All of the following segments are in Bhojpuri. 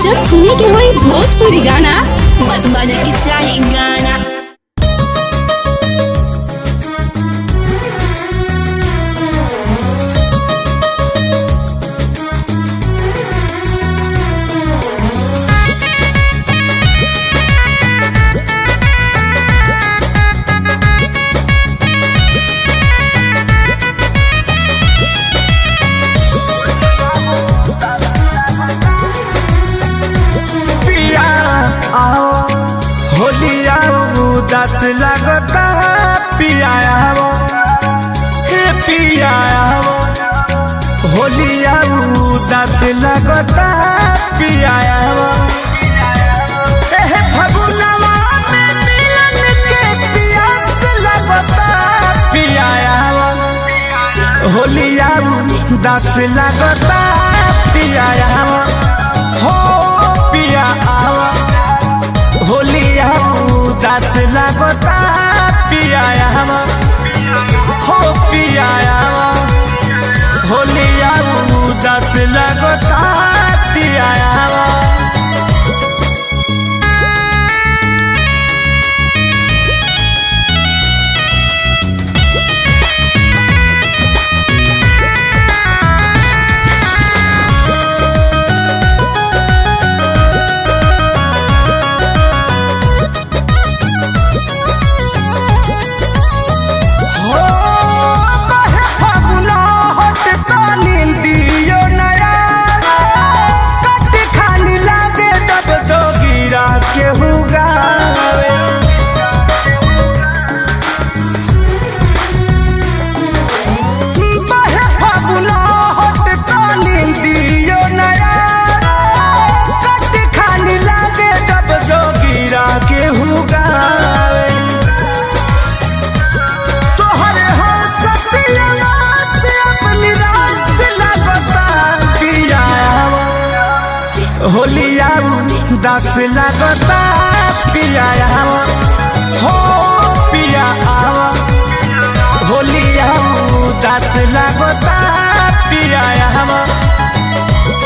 जब सुने के होई भोजपुरी गाना, बस बजे के चाही गाना। होलिया उदास लगता पिया हे पिया होलिया उदास लगता पिया फगुनवा में मिलन के प्यास लगता पिया होलिया उदास लगता पिया हो पिया होलिया उदास लगता पिया हो पिया होलिया उदास लगता पिया। होलिया उदास लगता पिया हो पिया होलिया उदास लगता पिया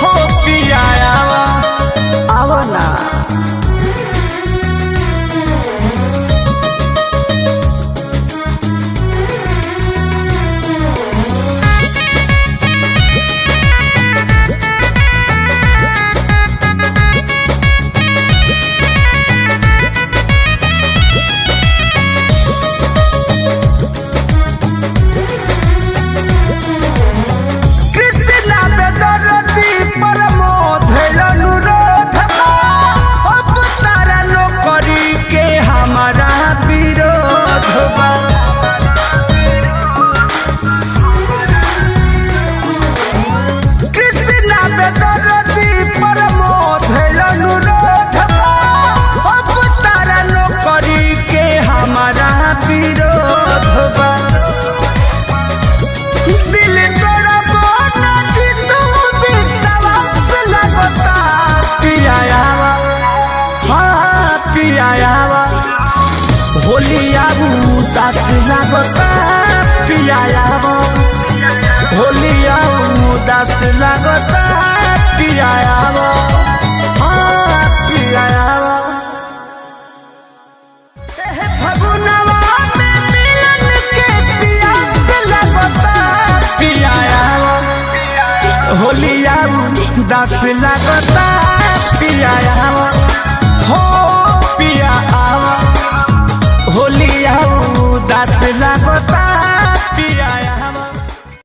हो पिया आवला। होलिया उदास लगता पिया होलिया उदास लगता पिया फगुनवा में मिलन के प्यास लगता पिया होलिया उदास लगता पिया हो पिया होलिया उदास लगता पिया।